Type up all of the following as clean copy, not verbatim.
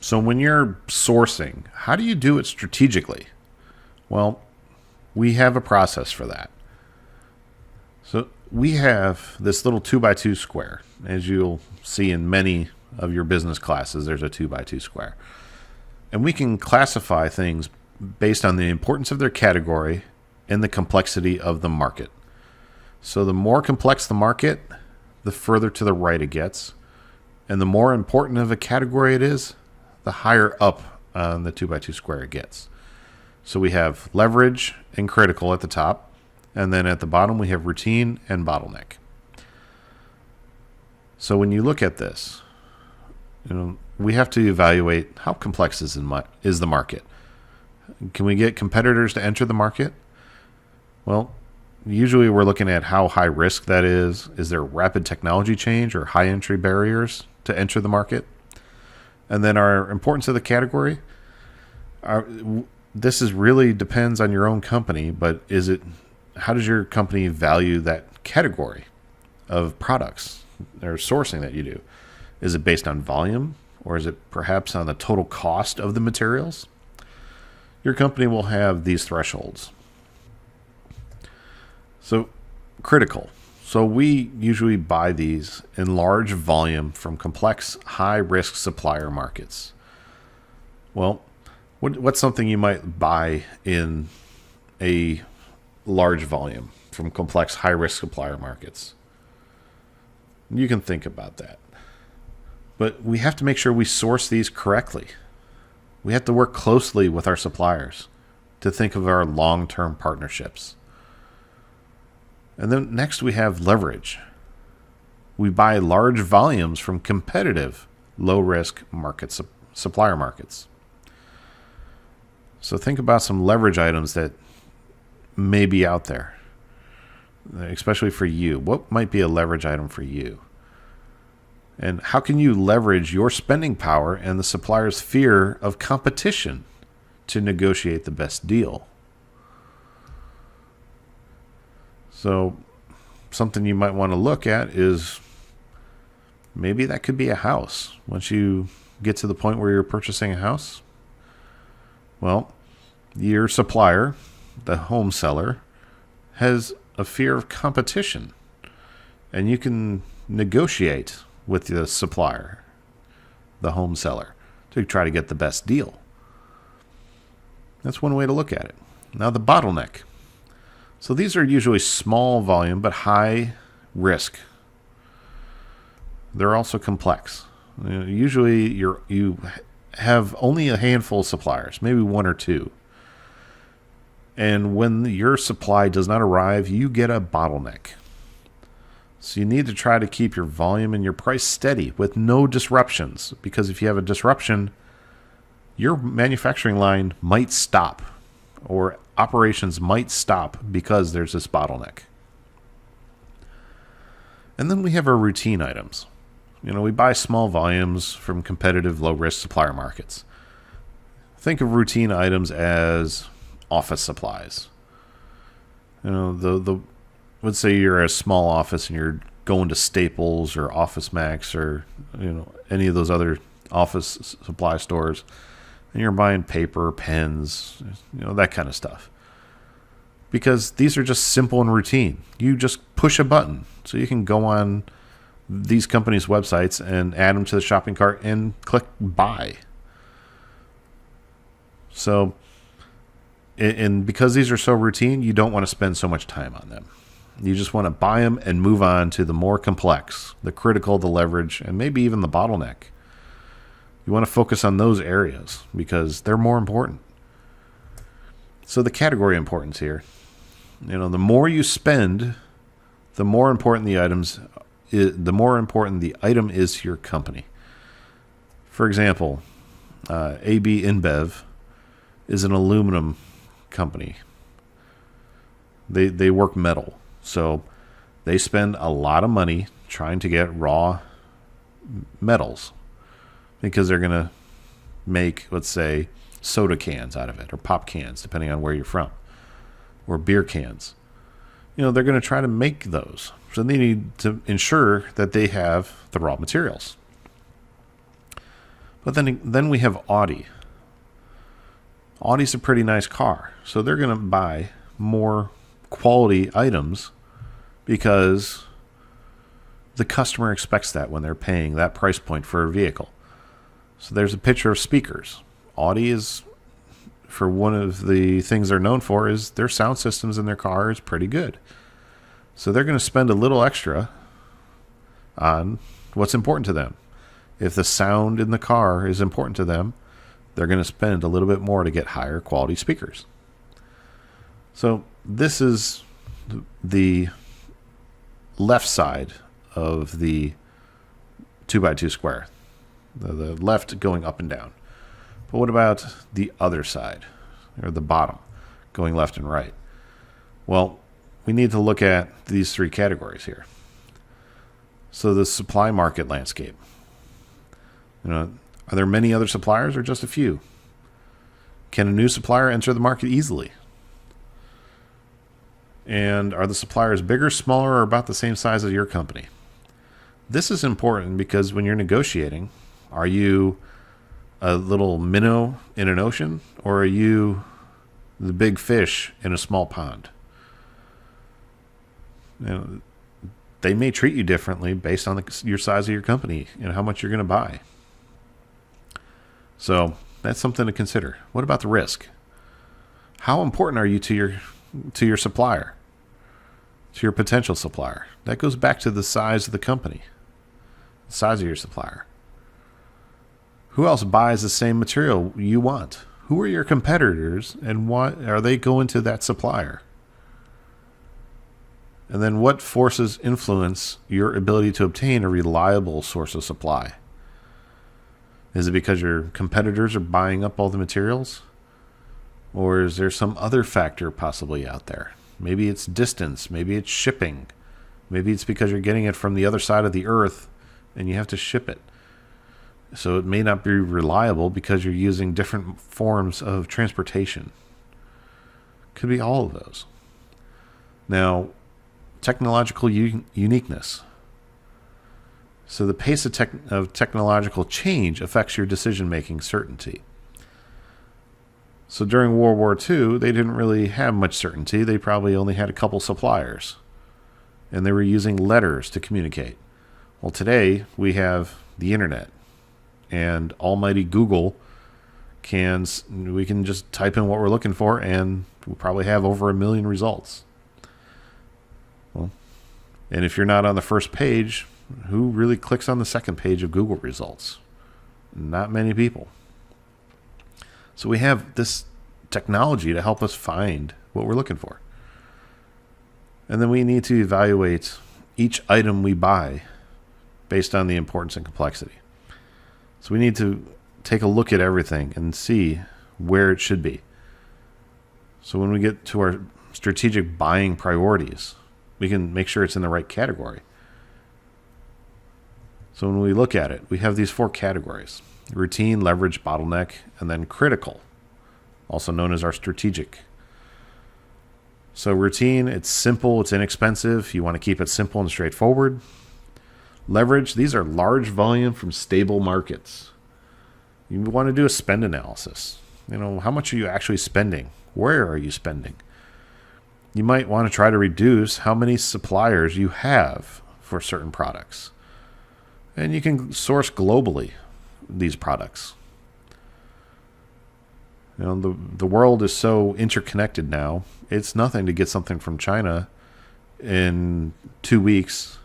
So when you're sourcing, how do you do it strategically? Well, we have a process for that. So we have this little 2x2 square. As you'll see in many of your business classes, there's a 2x2 square. And we can classify things based on the importance of their category and the complexity of the market. So the more complex the market, the further to the right it gets. And the more important of a category it is, the higher up on the 2x2 square it gets. So we have leverage and critical at the top. And then at the bottom, we have routine and bottleneck. So when you look at this, we have to evaluate how complex is the market. Can we get competitors to enter the market? Well, usually we're looking at how high risk that is. Is there rapid technology change or high entry barriers to enter the market? And then our importance of the category. This is really depends on your own company, but how does your company value that category of products or sourcing that you do? Is it based on volume, or is it perhaps on the total cost of the materials? Your company will have these thresholds. So critical. So we usually buy these in large volume from complex, high-risk supplier markets. Well, what's something you might buy in a large volume from complex, high-risk supplier markets? You can think about that. But we have to make sure we source these correctly. We have to work closely with our suppliers to think of our long-term partnerships. And then next we have leverage. We buy large volumes from competitive, low-risk supplier markets. So think about some leverage items that may be out there, especially for you. What might be a leverage item for you? And how can you leverage your spending power and the supplier's fear of competition to negotiate the best deal? So something you might want to look at is maybe that could be a house. Once you get to the point where you're purchasing a house, well, your supplier, the home seller, has a fear of competition. And you can negotiate with the supplier, the home seller, to try to get the best deal. That's one way to look at it. Now the bottleneck. So these are usually small volume but high risk. They're also complex. Usually you have only a handful of suppliers, maybe one or two. And when your supply does not arrive, you get a bottleneck. So you need to try to keep your volume and your price steady with no disruptions, because if you have a disruption, your manufacturing line might stop or operations might stop because there's this bottleneck. And then we have our routine items. We buy small volumes from competitive low-risk supplier markets. Think of routine items as office supplies. Let's say you're a small office and you're going to Staples or Office Max or any of those other office supply stores, and you're buying paper, pens, that kind of stuff. Because these are just simple and routine. You just push a button. So you can go on these companies' websites and add them to the shopping cart and click buy. So, and because these are so routine, you don't want to spend so much time on them. You just want to buy them and move on to the more complex, the critical, the leverage, and maybe even the bottleneck. You want to focus on those areas because they're more important. So the category importance here, the more you spend, the more important the item is to your company. For example, AB InBev is an aluminum company. They work metal, so they spend a lot of money trying to get raw metals, because they're going to make, let's say, soda cans out of it, or pop cans, depending on where you're from, or beer cans. They're going to try to make those. So they need to ensure that they have the raw materials. But then we have Audi. Audi's a pretty nice car, so they're going to buy more quality items because the customer expects that when they're paying that price point for a vehicle. So there's a picture of speakers. Audi is, for one of the things they're known for, is their sound systems in their car is pretty good. So they're going to spend a little extra on what's important to them. If the sound in the car is important to them, they're going to spend a little bit more to get higher quality speakers. So this is the left side of the 2x2 square. The left going up and down. But what about the other side, or the bottom, going left and right? Well, we need to look at these three categories here. So the supply market landscape. Are there many other suppliers or just a few? Can a new supplier enter the market easily? And are the suppliers bigger, smaller, or about the same size as your company? This is important because when you're negotiating, are you a little minnow in an ocean, or are you the big fish in a small pond? They may treat you differently based on your size of your company and how much you're going to buy. So that's something to consider. What about the risk? How important are you to your supplier, to your potential supplier? That goes back to the size of the company, the size of your supplier. Who else buys the same material you want? Who are your competitors, and why are they going to that supplier? And then what forces influence your ability to obtain a reliable source of supply? Is it because your competitors are buying up all the materials? Or is there some other factor possibly out there? Maybe it's distance. Maybe it's shipping. Maybe it's because you're getting it from the other side of the earth and you have to ship it. So it may not be reliable because you're using different forms of transportation. Could be all of those. Now, technological uniqueness. So the pace of technological change affects your decision-making certainty. So during World War II, they didn't really have much certainty. They probably only had a couple suppliers. And they were using letters to communicate. Well, today we have the internet. And almighty Google we can just type in what we're looking for, and we'll probably have over 1 million results. Well, and if you're not on the first page, who really clicks on the second page of Google results? Not many people. So we have this technology to help us find what we're looking for. And then we need to evaluate each item we buy based on the importance and complexity. So we need to take a look at everything and see where it should be. So when we get to our strategic buying priorities, we can make sure it's in the right category. So when we look at it, we have these 4 categories: routine, leverage, bottleneck, and then critical, also known as our strategic. So routine, it's simple, it's inexpensive. You want to keep it simple and straightforward. Leverage, these are large volume from stable markets. You want to do a spend analysis. How much are you actually spending? Where are you spending? You might want to try to reduce how many suppliers you have for certain products. And you can source globally these products. The world is so interconnected now, it's nothing to get something from China in 2 weeks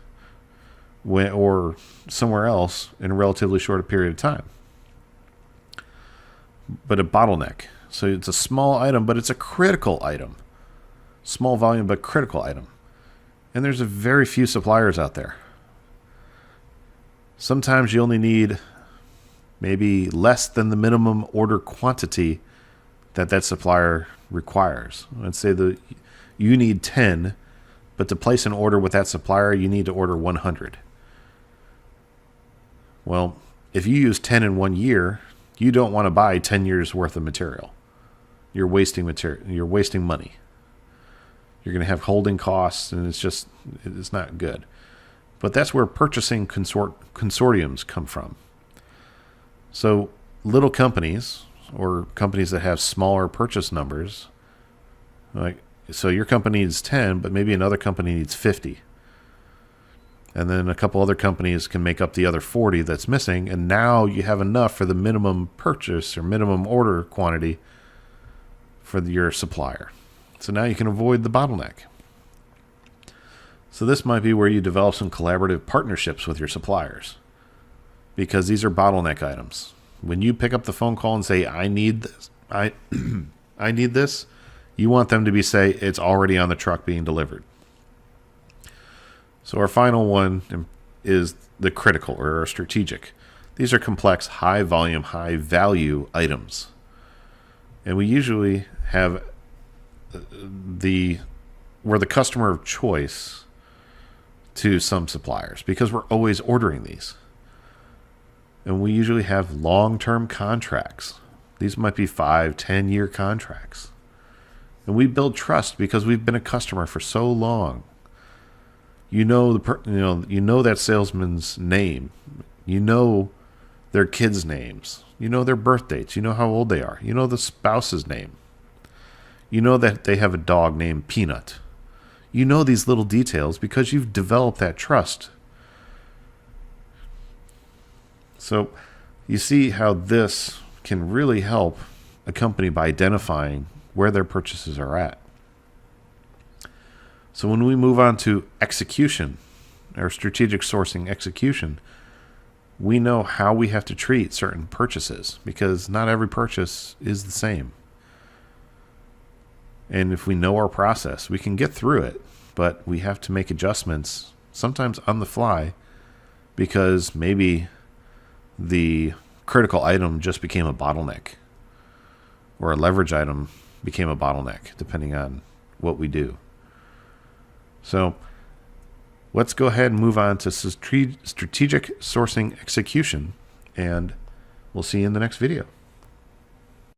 or somewhere else in a relatively short period of time. But a bottleneck. So it's a small item, but it's a critical item. Small volume, but critical item. And there's a very few suppliers out there. Sometimes you only need maybe less than the minimum order quantity that supplier requires. Let's say you need 10, but to place an order with that supplier, you need to order 100. Well, if you use 10 in 1 year, you don't want to buy 10 years worth of material. You're wasting material. You're wasting money. You're going to have holding costs, and it's not good. But that's where purchasing consortiums come from. So little companies or companies that have smaller purchase numbers, like, so your company needs 10, but maybe another company needs 50. And then a couple other companies can make up the other 40 that's missing. And now you have enough for the minimum purchase or minimum order quantity for your supplier. So now you can avoid the bottleneck. So this might be where you develop some collaborative partnerships with your suppliers, because these are bottleneck items. When you pick up the phone call and say, I need this, I need this, you want them to say it's already on the truck being delivered. So our final one is the critical or strategic. These are complex, high volume, high value items. And we usually have we're the customer of choice to some suppliers because we're always ordering these. And we usually have long-term contracts. These might be 5-10 year contracts. And we build trust because we've been a customer for so long. You know that salesman's name. You know their kids' names. You know their birth dates. You know how old they are. You know the spouse's name. You know that they have a dog named Peanut. You know these little details because you've developed that trust. So you see how this can really help a company by identifying where their purchases are at. So when we move on to execution, or strategic sourcing execution, we know how we have to treat certain purchases because not every purchase is the same. And if we know our process, we can get through it, but we have to make adjustments, sometimes on the fly, because maybe the critical item just became a bottleneck, or a leverage item became a bottleneck, depending on what we do. So let's go ahead and move on to strategic sourcing execution, and we'll see you in the next video.